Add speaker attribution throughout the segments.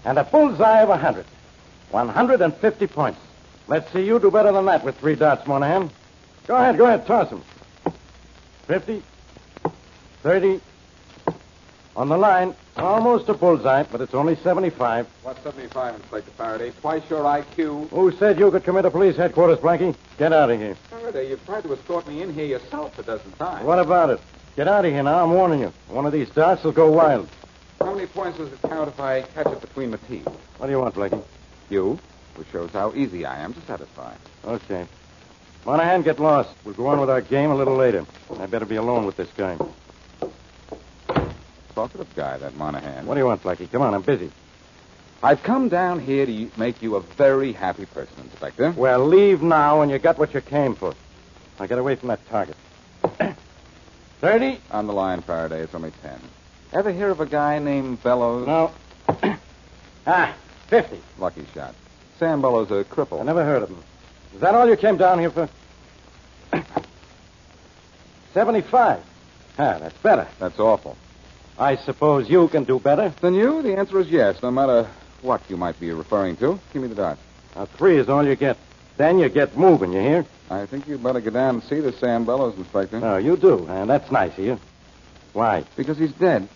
Speaker 1: And a bullseye of 100. 150 points. Let's see you do better than that with 3 dots, Monahan. Go ahead, toss them. 50, 30. On the line, almost a bullseye, but it's only 75.
Speaker 2: What's 75, Inspector Farraday? Twice your IQ.
Speaker 1: Who said you could come into police headquarters, Blackie? Get out of here.
Speaker 2: Farraday, you've tried to escort me in here yourself a dozen times.
Speaker 1: What about it? Get out of here now, I'm warning you. One of these darts will go wild.
Speaker 2: How many points does it count if I catch it between the teeth?
Speaker 1: What do you want, Blackie?
Speaker 2: You, which shows how easy I am to satisfy.
Speaker 1: Okay. Monahan, get lost. We'll go on with our game a little later. I better be alone with this guy.
Speaker 2: Talkative guy, that Monahan.
Speaker 1: What do you want, Blackie? Come on, I'm busy.
Speaker 2: I've come down here to make you a very happy person, Inspector.
Speaker 1: Well, leave now and you got what you came for. Now get away from that target. 30?
Speaker 2: On the line, Farraday. It's only 10. Ever hear of a guy named Bellows?
Speaker 1: No. 50.
Speaker 2: Lucky shot. Sam Bellows, a cripple.
Speaker 1: I never heard of him. Is that all you came down here for? 75. That's better.
Speaker 2: That's awful.
Speaker 1: I suppose you can do better.
Speaker 2: Than you? The answer is yes, no matter what you might be referring to. Give me the dot.
Speaker 1: Now, 3 is all you get. Then you get moving, you hear?
Speaker 2: I think you'd better go down and see this Sam Bellows, Inspector.
Speaker 1: Oh, you do, and that's nice of you. Why?
Speaker 2: Because he's dead.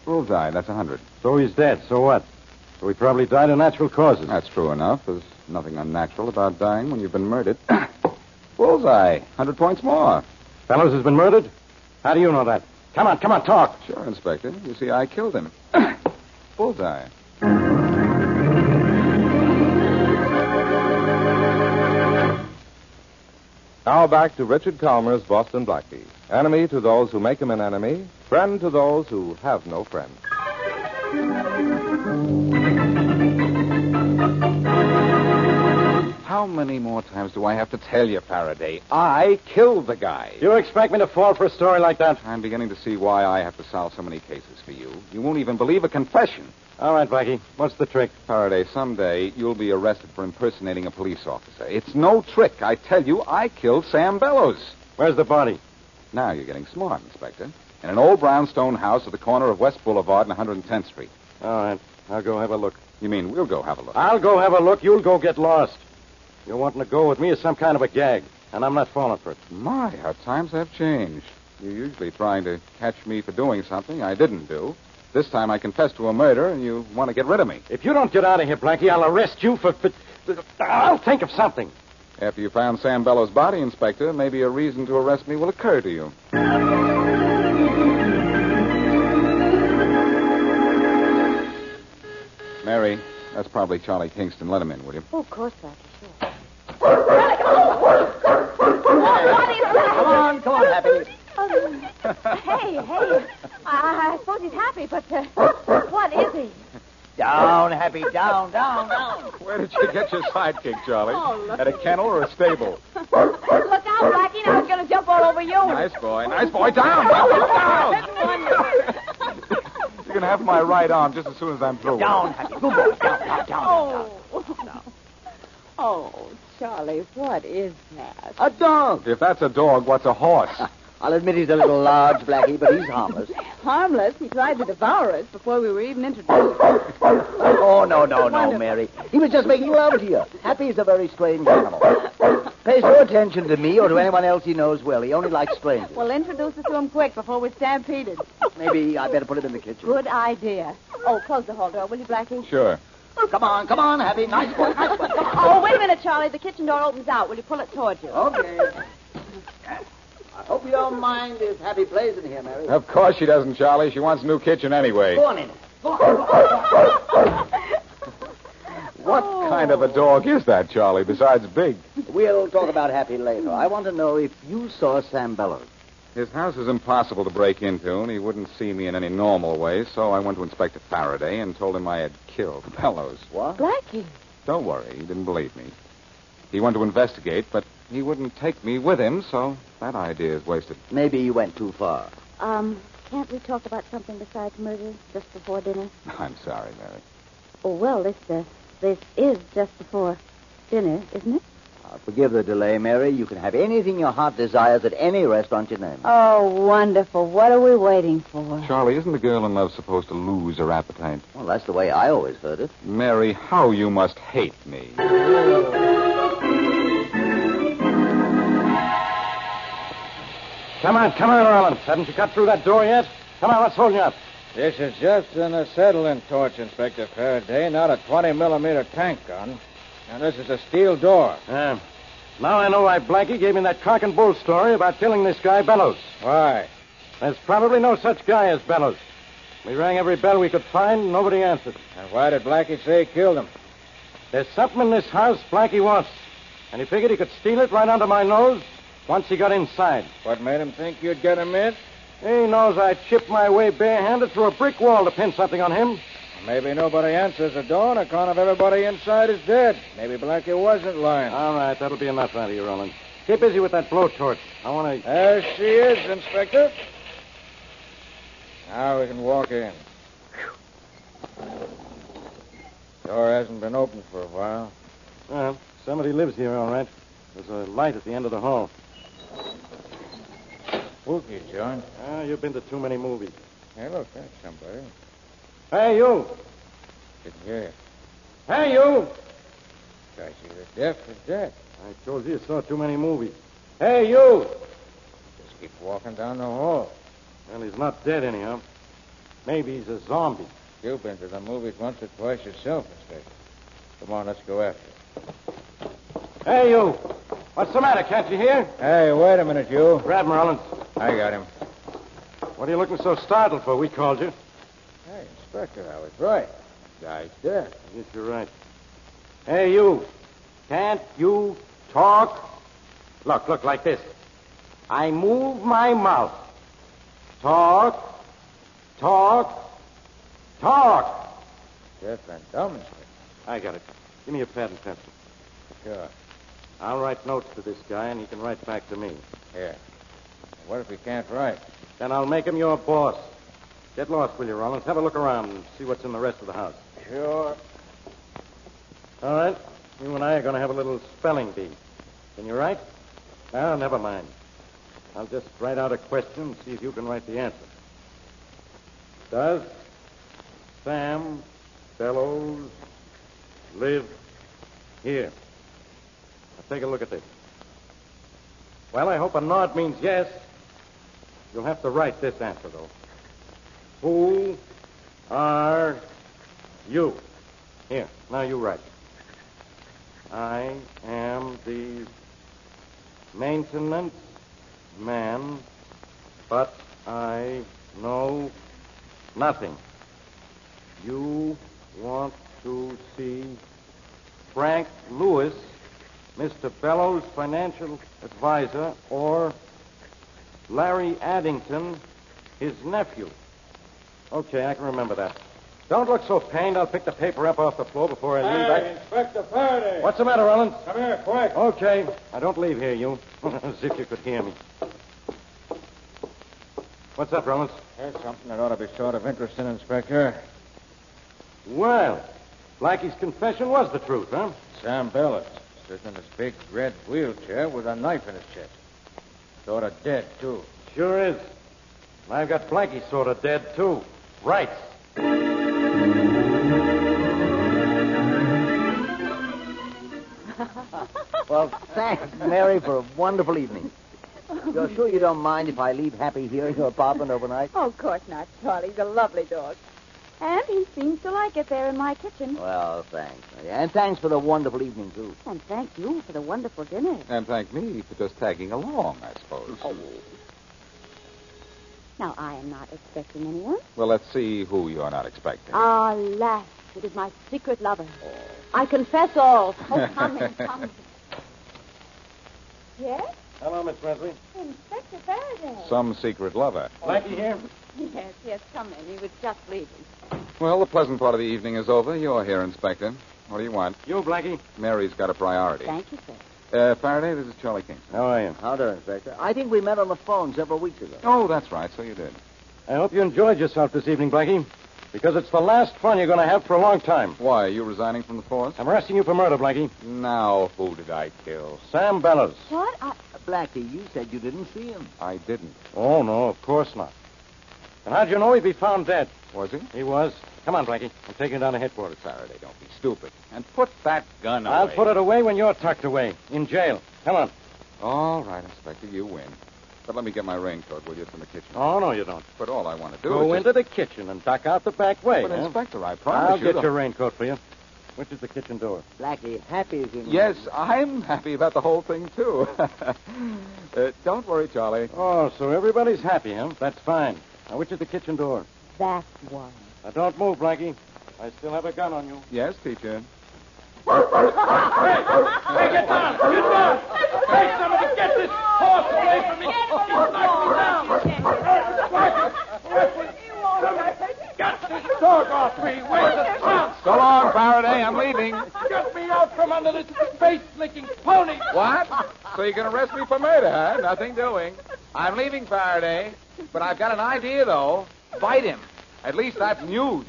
Speaker 2: Bullseye, that's 100.
Speaker 1: So he's dead, so what? So he probably died of natural causes.
Speaker 2: That's true enough. There's nothing unnatural about dying when you've been murdered. Bullseye, 100 points more.
Speaker 1: Bellows has been murdered? How do you know that? Come on, talk.
Speaker 2: Sure, Inspector. You see, I killed him. Bullseye.
Speaker 3: Now back to Richard Calmer's Boston Blackie. Enemy to those who make him an enemy, friend to those who have no friend.
Speaker 2: How many more times do I have to tell you, Farraday? I killed the guy.
Speaker 1: You expect me to fall for a story like that?
Speaker 2: I'm beginning to see why I have to solve so many cases for you. You won't even believe a confession.
Speaker 1: All right, Blackie. What's the trick?
Speaker 2: Farraday, someday you'll be arrested for impersonating a police officer. It's no trick. I tell you, I killed Sam Bellows.
Speaker 1: Where's the body?
Speaker 2: Now you're getting smart, Inspector. In an old brownstone house at the corner of West Boulevard and 110th Street.
Speaker 1: All right. I'll go have a look.
Speaker 2: You mean we'll go have a look?
Speaker 1: I'll go have a look. You'll go get lost. You're wanting to go with me is some kind of a gag, and I'm not falling for it.
Speaker 2: My, how times have changed. You're usually trying to catch me for doing something I didn't do. This time I confess to a murder, and you want to get rid of me.
Speaker 1: If you don't get out of here, Blackie, I'll arrest you for... I'll think of something.
Speaker 2: After you found Sam Bellows' body, Inspector, maybe a reason to arrest me will occur to you. Mary, that's probably Charlie Kingston. Let him in, will you?
Speaker 4: Oh, of course, Blackie, sure. What is that?
Speaker 5: Come on, Happy.
Speaker 4: Hey. I suppose he's happy, but what is he?
Speaker 5: Down, Happy, down.
Speaker 2: Where did you get your sidekick, Charlie?
Speaker 4: Oh, look.
Speaker 2: At a kennel or a stable?
Speaker 4: Look out, Blackie. Now he's going to jump all over you.
Speaker 2: Nice boy. Down. You're going to have my right arm just as soon as I'm through.
Speaker 5: Down, Happy. Good boy. Down.
Speaker 4: Oh, Charlie, what is that?
Speaker 5: A dog.
Speaker 2: If that's a dog, what's a horse?
Speaker 5: I'll admit he's a little large, Blackie, but he's harmless.
Speaker 4: Harmless? He tried to devour us before we were even introduced.
Speaker 5: Oh, no, Mary. He was just making love to you. Happy's a very strange animal. Pays no attention to me or to anyone else he knows well. He only likes strangers.
Speaker 4: Well, introduce us to him quick before we're stampeded.
Speaker 5: Maybe I better put him in the kitchen.
Speaker 4: Good idea. Oh, close the hall door, will you, Blackie?
Speaker 2: Sure.
Speaker 5: Come on, Happy. Nice boy.
Speaker 4: Oh, wait a minute, Charlie. The kitchen door opens out. Will you pull it towards you?
Speaker 5: Okay. I hope you don't mind if Happy plays in here, Mary.
Speaker 2: Of course she doesn't, Charlie. She wants a new kitchen anyway.
Speaker 5: Go on in. Go on.
Speaker 2: What kind of a dog is that, Charlie, besides big?
Speaker 5: We'll talk about Happy later. I want to know if you saw Sam Bellows.
Speaker 2: His house is impossible to break into, and he wouldn't see me in any normal way, so I went to Inspector Farraday and told him I had killed Bellows.
Speaker 5: What?
Speaker 4: Blackie.
Speaker 2: Don't worry, he didn't believe me. He went to investigate, but he wouldn't take me with him, so that idea is wasted.
Speaker 5: Maybe you went too far.
Speaker 4: Can't we talk about something besides murder just before dinner?
Speaker 2: I'm sorry, Mary.
Speaker 4: Oh, well, this is just before dinner, isn't it?
Speaker 5: Forgive the delay, Mary. You can have anything your heart desires at any restaurant you name.
Speaker 4: Oh, wonderful. What are we waiting for?
Speaker 2: Charlie, isn't the girl in love supposed to lose her appetite?
Speaker 5: Well, that's the way I always heard it.
Speaker 2: Mary, how you must hate me.
Speaker 1: Come on, Rollins. Haven't you cut through that door yet? Come on, what's holding you up?
Speaker 6: This is just an acetylene torch, Inspector Farraday, not a 20-millimeter tank gun. And this is a steel door.
Speaker 1: Now I know why Blackie gave me that cock and bull story about killing this guy, Bellows.
Speaker 6: Why?
Speaker 1: There's probably no such guy as Bellows. We rang every bell we could find, and nobody answered.
Speaker 6: And why did Blackie say he killed him?
Speaker 1: There's something in this house Blackie wants, and he figured he could steal it right under my nose once he got inside.
Speaker 6: What made him think you'd get him in?
Speaker 1: He knows I chipped my way barehanded through a brick wall to pin something on him.
Speaker 6: Maybe nobody answers the door on account of everybody inside is dead. Maybe Blackie wasn't lying.
Speaker 1: All right, that'll be enough out of you, Rollins. Get busy with that blowtorch. I want to...
Speaker 6: There she is, Inspector. Now we can walk in. Door hasn't been opened for a while.
Speaker 1: Well, somebody lives here, all right. There's a light at the end of the hall.
Speaker 6: Spooky, John.
Speaker 1: You've been to too many movies.
Speaker 6: Hey, look, that's somebody.
Speaker 1: Hey, you.
Speaker 6: Didn't hear you.
Speaker 1: Hey, you.
Speaker 6: Guy's either deaf or dead.
Speaker 1: I told you saw too many movies. Hey, you.
Speaker 6: Just keep walking down the hall.
Speaker 1: Well, he's not dead anyhow. Maybe he's a zombie.
Speaker 6: You've been to the movies once or twice yourself, Inspector. Come on, let's go after it.
Speaker 1: Hey, you. What's the matter? Can't you hear?
Speaker 6: Hey, wait a minute, you.
Speaker 1: Grab him, Rollins.
Speaker 6: I got him.
Speaker 1: What are you looking so startled for? We called you.
Speaker 6: Hey, Inspector, I was right. Guy's dead.
Speaker 1: Yes, you're right. Hey, you. Can't you talk? Look, like this. I move my mouth. Talk.
Speaker 6: Deaf and dumb, Inspector.
Speaker 1: I got it. Give me a pad and pencil.
Speaker 6: Sure.
Speaker 1: I'll write notes to this guy, and he can write back to me.
Speaker 6: Here. What if he can't write?
Speaker 1: Then I'll make him your boss. Get lost, will you, Rollins? Have a look around and see what's in the rest of the house.
Speaker 6: Sure.
Speaker 1: All right. You and I are going to have a little spelling bee. Can you write? No, never mind. I'll just write out a question and see if you can write the answer. Does Sam Bellows live here? Now take a look at this. Well, I hope a nod means yes. You'll have to write this answer, though. Who are you? Here, now you write. I am the maintenance man, but I know nothing. You want to see Frank Lewis, Mr. Bellows' financial advisor, or Larry Addington, his nephew. Okay, I can remember that. Don't look so pained. I'll pick the paper up off the floor before I leave.
Speaker 6: Hey, Inspector Farraday.
Speaker 1: What's the matter, Rollins?
Speaker 6: Come here, quick.
Speaker 1: Okay. Now, don't leave here, you. As if you could hear me. What's up, Rollins?
Speaker 6: Here's something that ought to be sort of interesting, Inspector.
Speaker 1: Well, Blackie's confession was the truth, huh?
Speaker 6: Sam Bellows sitting in this big red wheelchair with a knife in his chest. Sort of dead, too.
Speaker 1: Sure is. And I've got Blackie sort of dead, too. Right.
Speaker 5: Well, thanks, Mary, for a wonderful evening. You're sure you don't mind if I leave Happy here in your apartment overnight?
Speaker 4: Oh, of course not, Charlie. He's a lovely dog. And he seems to like it there in my kitchen.
Speaker 5: Well, thanks. And thanks for the wonderful evening, too.
Speaker 4: And thank you for the wonderful dinner.
Speaker 2: And thank me for just tagging along, I suppose.
Speaker 4: Oh. Now, I am not expecting anyone.
Speaker 2: Well, let's see who you're not expecting.
Speaker 4: Alas, it is my secret lover. I confess all. Oh, come in, come. Yes?
Speaker 1: Hello, Miss Wesley.
Speaker 4: Inspector Farraday.
Speaker 2: Some secret lover.
Speaker 1: Blackie here?
Speaker 4: Yes, come in. He was just leaving.
Speaker 2: Well, the pleasant part of the evening is over. You're here, Inspector. What do you want?
Speaker 1: You, Blackie?
Speaker 2: Mary's got a priority.
Speaker 4: Thank you, sir.
Speaker 2: Faraday, this is Charlie Kingston.
Speaker 1: How are you?
Speaker 5: How do, Inspector? I think we met on the phone several weeks ago.
Speaker 2: Oh, that's right. So you did.
Speaker 1: I hope you enjoyed yourself this evening, Blackie, because it's the last fun you're going to have for a long time.
Speaker 2: Why, are you resigning from the force?
Speaker 1: I'm arresting you for murder, Blackie.
Speaker 2: Now, who did I kill?
Speaker 1: Sam Bellows.
Speaker 4: What?
Speaker 5: Blackie, you said you didn't see him.
Speaker 2: I didn't.
Speaker 1: Oh, no, of course not. And how'd you know he'd be found dead?
Speaker 2: Was he?
Speaker 1: He was. Come on, Blackie. I'm taking you down to headquarters.
Speaker 2: Faraday, don't be stupid. And put that gun away.
Speaker 1: I'll put it away when you're tucked away. In jail. Come on.
Speaker 2: All right, Inspector, you win. But let me get my raincoat, will you? It's in the kitchen.
Speaker 1: Oh, no, you don't.
Speaker 2: But all I want to do
Speaker 1: Go
Speaker 2: is
Speaker 1: into the kitchen and duck out the back way.
Speaker 2: But,
Speaker 1: huh?
Speaker 2: Inspector, I promise
Speaker 1: I'll
Speaker 2: you...
Speaker 1: get your raincoat for you. Which is the kitchen door?
Speaker 5: Blackie, Happy's in
Speaker 2: Yes, I'm happy about the whole thing, too. Don't worry, Charlie.
Speaker 1: Oh, so everybody's happy, huh? That's fine. Now, which is the kitchen door?
Speaker 4: That one.
Speaker 1: Now, don't move, Blackie. I still have a gun on you.
Speaker 2: Yes, teacher.
Speaker 1: Hey, get down! Get down! Hey, somebody get this horse away from me! He's knocked me down! Get this dog off me! Where's the town?
Speaker 2: So long, Faraday. I'm leaving.
Speaker 1: Get me out from under this face-licking pony!
Speaker 2: What? So you can arrest me for murder, huh? Nothing doing. I'm leaving, Faraday. But I've got an idea, though. Fight him. At least that's news.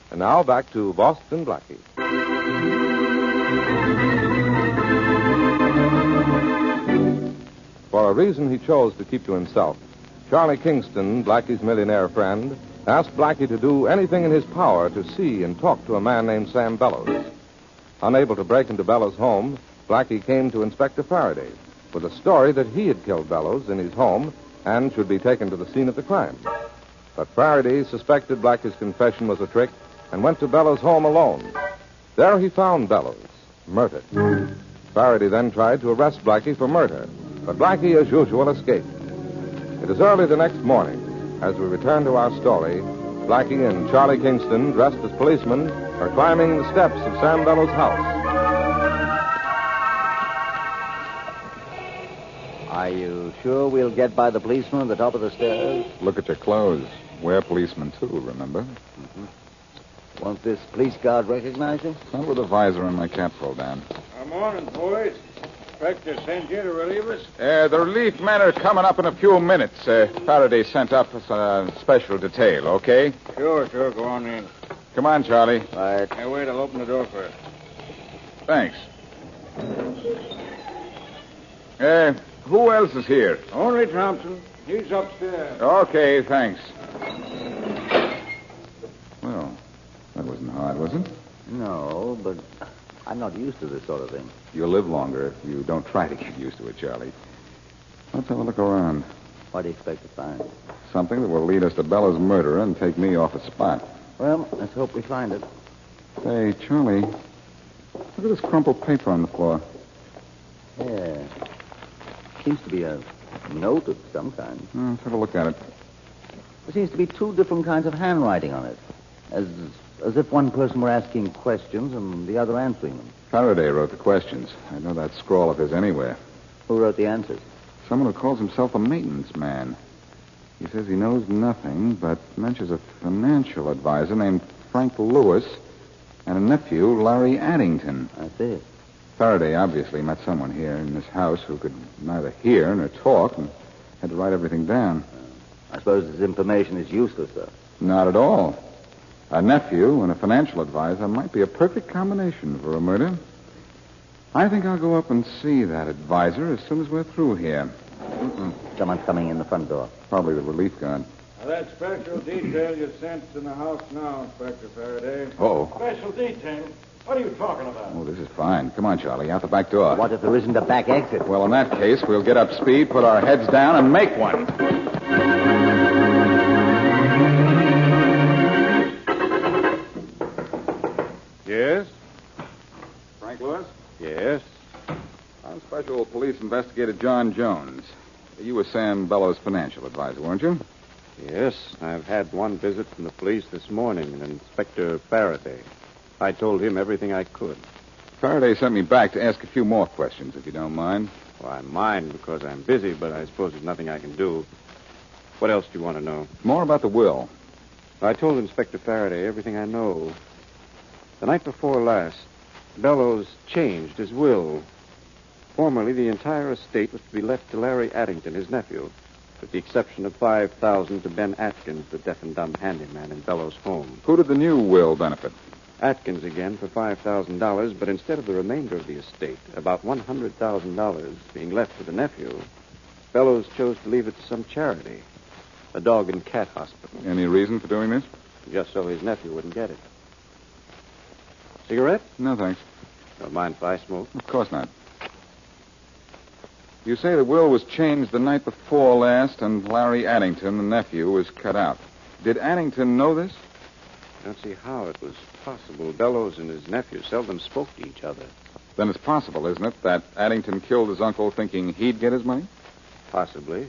Speaker 3: And now back to Boston Blackie. For a reason he chose to keep to himself, Charlie Kingston, Blackie's millionaire friend, asked Blackie to do anything in his power to see and talk to a man named Sam Bellows. Unable to break into Bellows' home, Blackie came to Inspector Farraday with a story that he had killed Bellows in his home and should be taken to the scene of the crime. But Farraday suspected Blackie's confession was a trick and went to Bellows' home alone. There he found Bellows, murdered. Farraday then tried to arrest Blackie for murder, but Blackie, as usual, escaped. It is early the next morning. As we return to our story, Blackie and Charlie Kingston, dressed as policemen, are climbing the steps of Sam Bellows' house.
Speaker 5: Are you sure we'll get by the policeman at the top of the stairs?
Speaker 2: Look at your clothes. We're policemen, too, remember?
Speaker 5: Mm-hmm. Won't this police guard recognize you?
Speaker 2: Not with a visor and my cap pulled down.
Speaker 6: Good morning, boys. Inspector sent you to relieve us?
Speaker 2: The relief men are coming up in a few minutes. Faraday sent up a special detail, okay?
Speaker 6: Sure. Go on in.
Speaker 2: Come on, Charlie.
Speaker 5: Right.
Speaker 6: Hey, wait, I'll open the door first.
Speaker 2: Thanks. Who else is here?
Speaker 6: Only Thompson. He's upstairs.
Speaker 2: Okay, thanks. Well, that wasn't hard, was it?
Speaker 5: No, but I'm not used to this sort of thing.
Speaker 2: You'll live longer if you don't try to get used to it, Charlie. Let's have a look around.
Speaker 5: What do you expect to find?
Speaker 2: Something that will lead us to Bellows' murderer and take me off the spot.
Speaker 5: Well, let's hope we find it.
Speaker 2: Say, Charlie, look at this crumpled paper on the floor.
Speaker 5: Yeah. Seems to be a note of some kind.
Speaker 2: Let's have a look at it.
Speaker 5: There seems to be two different kinds of handwriting on it. As if one person were asking questions and the other answering them.
Speaker 2: Farraday wrote the questions. I know that scrawl of his anywhere.
Speaker 5: Who wrote the answers?
Speaker 2: Someone who calls himself a maintenance man. He says he knows nothing, but mentions a financial advisor named Frank Lewis and a nephew, Larry Addington.
Speaker 5: I see.
Speaker 2: Farraday obviously met someone here in this house who could neither hear nor talk and had to write everything down.
Speaker 5: I suppose this information is useless, though.
Speaker 2: Not at all. A nephew and a financial advisor might be a perfect combination for a murder. I think I'll go up and see that advisor as soon as we're through here.
Speaker 5: Someone's coming in the front door.
Speaker 2: Probably the relief guard.
Speaker 6: Now, that special detail you sent's in the house now, Inspector Farraday.
Speaker 2: Uh-oh.
Speaker 1: Special detail? What are you talking about?
Speaker 2: Oh, this is fine. Come on, Charlie, out the back door.
Speaker 5: What if there isn't a back exit?
Speaker 2: Well, in that case, we'll get up speed, put our heads down, and make one.
Speaker 6: Yes?
Speaker 2: Frank Lewis?
Speaker 6: Yes.
Speaker 2: I'm Special Police Investigator John Jones. You were Sam Bellows' financial advisor, weren't you?
Speaker 7: Yes, I've had one visit from the police this morning, and Inspector Farraday. I told him everything I could.
Speaker 2: Farraday sent me back to ask a few more questions, if you don't mind.
Speaker 7: Well, I mind because I'm busy, but I suppose there's nothing I can do. What else do you want to know?
Speaker 2: More about the will.
Speaker 7: I told Inspector Farraday everything I know. The night before last, Bellows changed his will. Formerly, the entire estate was to be left to Larry Addington, his nephew, with the exception of $5,000 to Ben Atkins, the deaf and dumb handyman in Bellows' home.
Speaker 2: Who did the new will benefit?
Speaker 7: Atkins again for $5,000, but instead of the remainder of the estate, about $100,000 being left to the nephew, Bellows chose to leave it to some charity, a dog and cat hospital.
Speaker 2: Any reason for doing this?
Speaker 7: Just so his nephew wouldn't get it. Cigarette?
Speaker 2: No, thanks.
Speaker 7: Don't mind if I smoke.
Speaker 2: Of course not. You say the will was changed the night before last, and Larry Addington, the nephew, was cut out. Did Addington know this?
Speaker 7: I don't see how it was possible. Bellows and his nephew seldom spoke to each other.
Speaker 2: Then it's possible, isn't it, that Addington killed his uncle thinking he'd get his money?
Speaker 7: Possibly.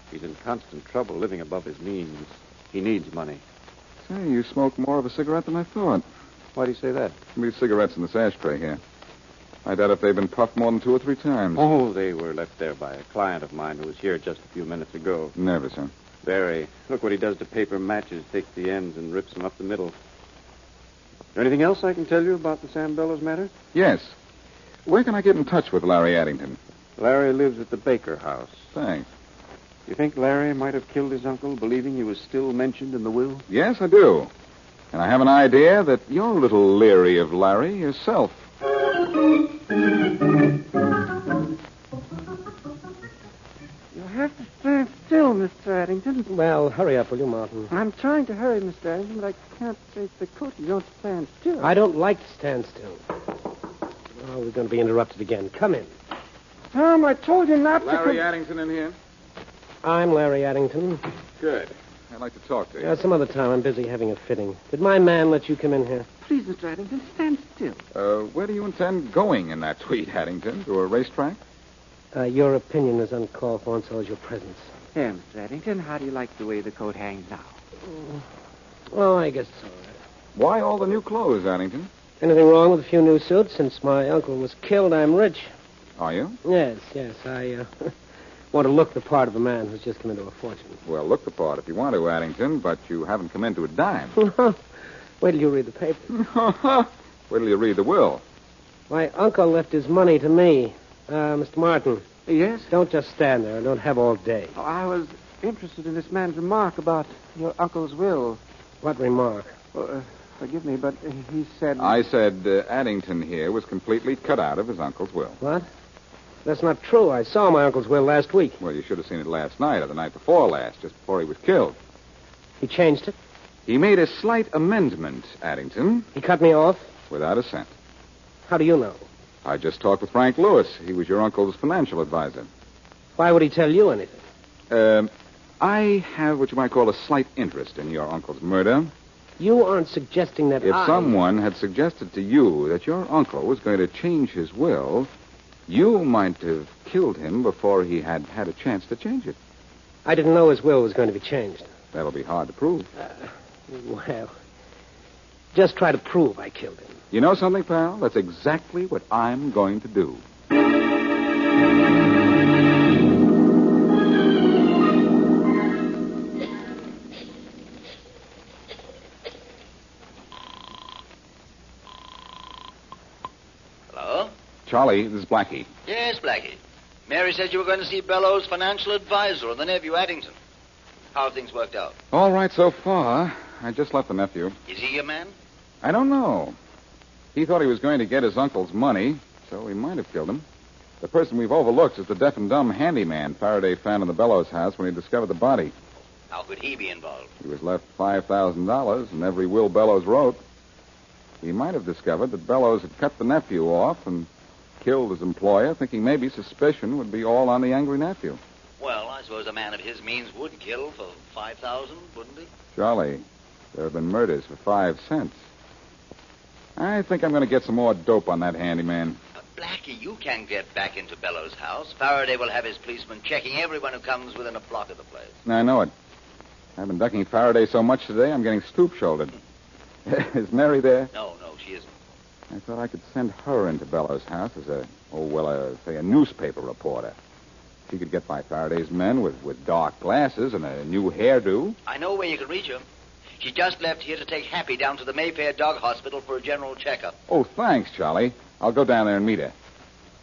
Speaker 7: He's in constant trouble living above his means. He needs money.
Speaker 2: Say, you smoke more of a cigarette than I thought.
Speaker 7: Why do you say that?
Speaker 2: These cigarettes in this ashtray here. I doubt if they've been puffed more than 2 or 3 times.
Speaker 7: Oh, they were left there by a client of mine who was here just a few minutes ago.
Speaker 2: Nervous, huh?
Speaker 7: Very. Look what he does to paper matches. Takes the ends and rips them up the middle. Is there anything else I can tell you about the Sam Bellows matter?
Speaker 2: Yes. Where can I get in touch with Larry Addington?
Speaker 7: Larry lives at the Baker house.
Speaker 2: Thanks.
Speaker 7: You think Larry might have killed his uncle, believing he was still mentioned in the will?
Speaker 2: Yes, I do. And I have an idea that you're a little leery of Larry yourself.
Speaker 8: Have to stand still, Mr. Addington.
Speaker 9: Well, hurry up, will you, Martin?
Speaker 8: I'm trying to hurry, Mr. Addington, but I can't face the coat. You don't stand still.
Speaker 9: I don't like to stand still. Oh, we're going to be interrupted again. Come in.
Speaker 8: Tom, I told you not
Speaker 2: Larry Addington in here?
Speaker 9: I'm Larry Addington.
Speaker 2: Good. I'd like to talk to you.
Speaker 9: Some other time. I'm busy having a fitting. Did my man let you come in here?
Speaker 8: Please, Mr. Addington, stand still.
Speaker 2: Where do you intend going in that tweet, Addington? To a racetrack?
Speaker 9: Your opinion is uncalled for, and so is your presence.
Speaker 8: There, Mr. Addington, how do you like the way the coat hangs now?
Speaker 9: Oh, I guess it's all right.
Speaker 2: Why all the new clothes, Addington?
Speaker 9: Anything wrong with a few new suits? Since my uncle was killed, I'm rich.
Speaker 2: Are you?
Speaker 9: Yes. I want to look the part of a man who's just come into a fortune.
Speaker 2: Well, look the part if you want to, Addington, but you haven't come into a dime.
Speaker 9: Wait till you read the paper.
Speaker 2: Wait till you read the will.
Speaker 9: My uncle left his money to me. Mr. Martin.
Speaker 8: Yes?
Speaker 9: Don't just stand there. Don't have all day.
Speaker 8: Oh, I was interested in this man's remark about your uncle's will.
Speaker 9: What remark?
Speaker 8: Forgive me, but he said...
Speaker 2: I said Addington here was completely cut out of his uncle's will.
Speaker 9: What? That's not true. I saw my uncle's will last week.
Speaker 2: Well, you should have seen it last night or the night before last, just before he was killed.
Speaker 9: He changed it?
Speaker 2: He made a slight amendment, Addington.
Speaker 9: He cut me off?
Speaker 2: Without a cent.
Speaker 9: How do you know?
Speaker 2: I just talked with Frank Lewis. He was your uncle's financial advisor.
Speaker 9: Why would he tell you anything?
Speaker 2: I have what you might call a slight interest in your uncle's murder.
Speaker 9: You aren't suggesting that
Speaker 2: If someone had suggested to you that your uncle was going to change his will, you might have killed him before he had had a chance to change it.
Speaker 9: I didn't know his will was going to be changed.
Speaker 2: That'll be hard to prove.
Speaker 9: Well, just try to prove I killed him.
Speaker 2: You know something, pal? That's exactly what I'm going to do.
Speaker 5: Hello?
Speaker 2: Charlie, this is Blackie.
Speaker 5: Yes, Blackie. Mary said you were going to see Bellows' financial advisor and the nephew, Addington. How have things worked out?
Speaker 2: All right so far. I just left the nephew.
Speaker 5: Is he your man?
Speaker 2: I don't know. He thought he was going to get his uncle's money, so he might have killed him. The person we've overlooked is the deaf and dumb handyman Farraday found in the Bellows house when he discovered the body.
Speaker 5: How could he be involved?
Speaker 2: He was left $5,000 in every will Bellows wrote. He might have discovered that Bellows had cut the nephew off and killed his employer, thinking maybe suspicion would be all on the angry nephew.
Speaker 5: Well, I suppose a man of his means would kill for $5,000, wouldn't he?
Speaker 2: Charlie, there have been murders for 5 cents. I think I'm going to get some more dope on that handyman.
Speaker 5: Blackie, you can't get back into Bellows' house. Faraday will have his policemen checking everyone who comes within a block of the place.
Speaker 2: I know it. I've been ducking Faraday so much today, I'm getting stoop-shouldered. Is Mary there?
Speaker 5: No, she isn't.
Speaker 2: I thought I could send her into Bellows' house as a newspaper reporter. She could get by Faraday's men with dark glasses and a new hairdo.
Speaker 5: I know where you can reach her. She just left here to take Happy down to the Mayfair Dog Hospital for a general checkup.
Speaker 2: Oh, thanks, Charlie. I'll go down there and meet her.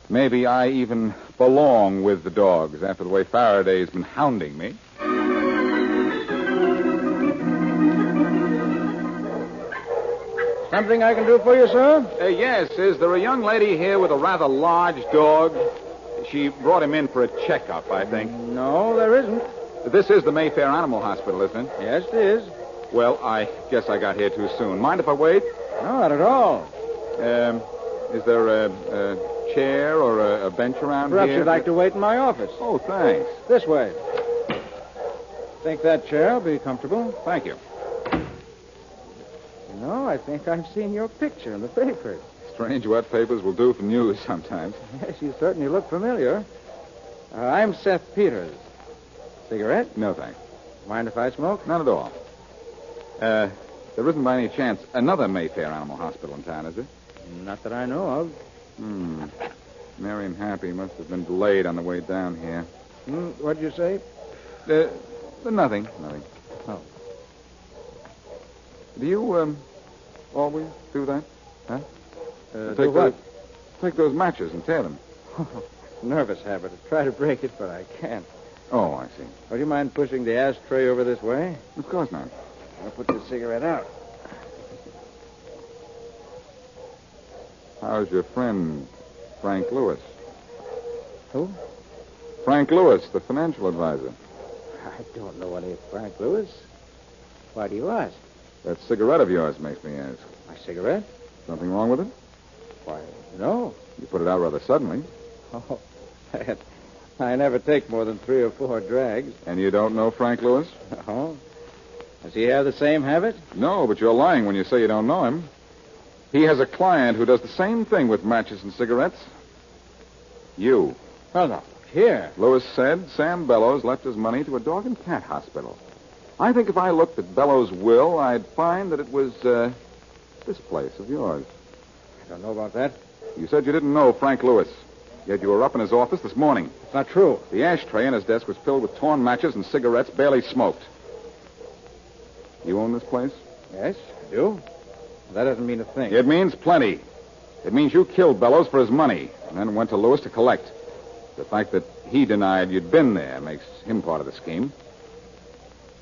Speaker 2: Maybe I even belong with the dogs after the way Faraday's been hounding me.
Speaker 6: Something I can do for you, sir?
Speaker 2: Yes. Is there a young lady here with a rather large dog? She brought him in for a checkup, I think.
Speaker 6: No, there isn't.
Speaker 2: This is the Mayfair Animal Hospital, isn't it?
Speaker 6: Yes, it is.
Speaker 2: Well, I guess I got here too soon. Mind if I wait?
Speaker 6: No, not at all.
Speaker 2: Is there a chair or a bench around
Speaker 6: Perhaps
Speaker 2: here?
Speaker 6: you'd like to wait in my office.
Speaker 2: Oh, thanks.
Speaker 6: This way. Think that chair will be comfortable?
Speaker 2: Thank you.
Speaker 6: No, I think I've seen your picture in the papers.
Speaker 2: Strange what papers will do for news sometimes.
Speaker 6: Yes, you certainly look familiar. I'm Seth Peters. Cigarette?
Speaker 2: No, thanks.
Speaker 6: Mind if I smoke?
Speaker 2: Not at all. There isn't by any chance another Mayfair Animal Hospital in town, is there?
Speaker 6: Not that I know of.
Speaker 2: Mary and Happy must have been delayed on the way down here.
Speaker 6: What'd you say?
Speaker 2: Nothing.
Speaker 6: Oh.
Speaker 2: Do you, always do that?
Speaker 6: Huh?
Speaker 2: Take
Speaker 6: what?
Speaker 2: Take those matches and tear them.
Speaker 6: Nervous habit. I try to break it, but I can't.
Speaker 2: Oh, I see.
Speaker 6: Would you mind pushing the ashtray over this way?
Speaker 2: Of course not.
Speaker 6: I'll put the cigarette out.
Speaker 2: How's your friend, Frank Lewis?
Speaker 6: Who?
Speaker 2: Frank Lewis, the financial advisor.
Speaker 6: I don't know any Frank Lewis. Why do you ask?
Speaker 2: That cigarette of yours makes me ask.
Speaker 6: My cigarette?
Speaker 2: Something wrong with it?
Speaker 6: Why, no.
Speaker 2: You put it out rather suddenly.
Speaker 6: Oh, I never take more than 3 or 4 drags.
Speaker 2: And you don't know Frank Lewis?
Speaker 6: Oh? Does he have the same habit?
Speaker 2: No, but you're lying when you say you don't know him. He has a client who does the same thing with matches and cigarettes. You.
Speaker 6: Well, no. Here.
Speaker 2: Lewis said Sam Bellows left his money to a dog and cat hospital. I think if I looked at Bellows' will, I'd find that it was, this place of yours.
Speaker 6: I don't know about that.
Speaker 2: You said you didn't know Frank Lewis, yet you were up in his office this morning.
Speaker 6: It's not true.
Speaker 2: The ashtray in his desk was filled with torn matches and cigarettes barely smoked. You own this place?
Speaker 6: Yes, I do. That doesn't mean a thing.
Speaker 2: It means plenty. It means you killed Bellows for his money and then went to Lewis to collect. The fact that he denied you'd been there makes him part of the scheme.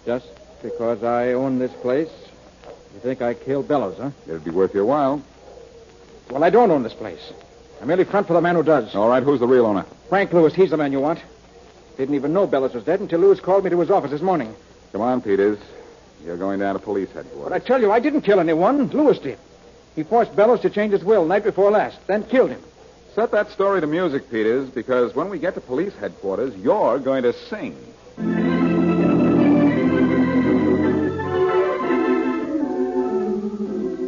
Speaker 6: Just because I own this place, you think I killed Bellows, huh?
Speaker 2: It'd be worth your while.
Speaker 6: Well, I don't own this place. I merely front for the man who does.
Speaker 2: All right, who's the real owner?
Speaker 6: Frank Lewis, he's the man you want. Didn't even know Bellows was dead until Lewis called me to his office this morning.
Speaker 2: Come on, Peters. You're going down to police headquarters.
Speaker 6: But I tell you, I didn't kill anyone. Lewis did. He forced Bellows to change his will night before last, then killed him.
Speaker 2: Set that story to music, Peters, because when we get to police headquarters, you're going to sing.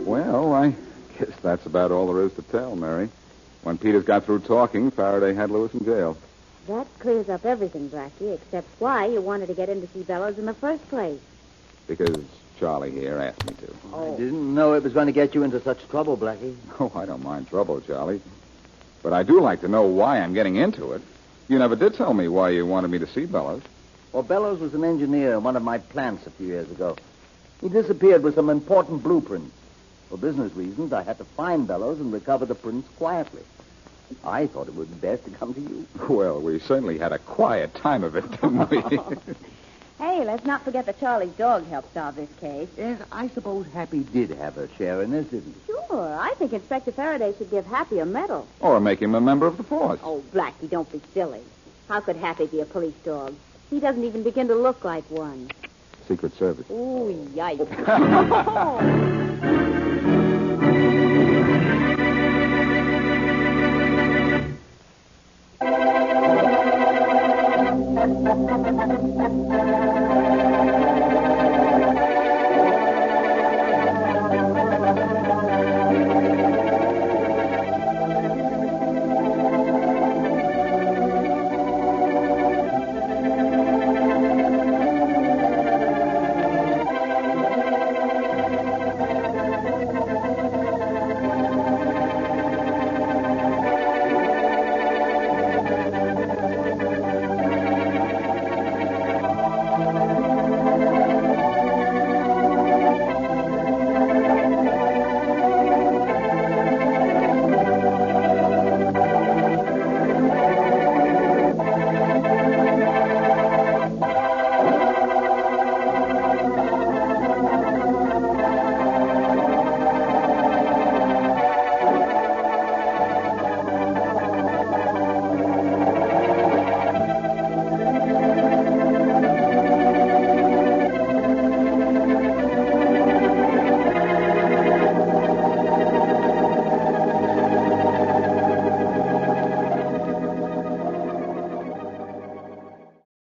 Speaker 2: Well, I guess that's about all there is to tell, Mary. When Peters got through talking, Farraday had Lewis in jail.
Speaker 10: That clears up everything, Blackie, except why you wanted to get in to see Bellows in the first place.
Speaker 2: Because Charlie here asked me to.
Speaker 5: Oh. I didn't know it was going to get you into such trouble, Blackie.
Speaker 2: Oh, I don't mind trouble, Charlie. But I do like to know why I'm getting into it. You never did tell me why you wanted me to see Bellows.
Speaker 5: Well, Bellows was an engineer in one of my plants a few years ago. He disappeared with some important blueprints. For business reasons, I had to find Bellows and recover the prints quietly. I thought it would be best to come to you.
Speaker 2: Well, we certainly had a quiet time of it, didn't we?
Speaker 4: Hey, let's not forget that Charlie's dog helped solve this case.
Speaker 5: Yes, I suppose Happy did have her share in this, didn't he?
Speaker 4: Sure. I think Inspector Farraday should give Happy a medal.
Speaker 2: Or make him a member of the force.
Speaker 4: Oh, Blackie, don't be silly. How could Happy be a police dog? He doesn't even begin to look like one.
Speaker 2: Secret Service.
Speaker 4: Ooh, yikes.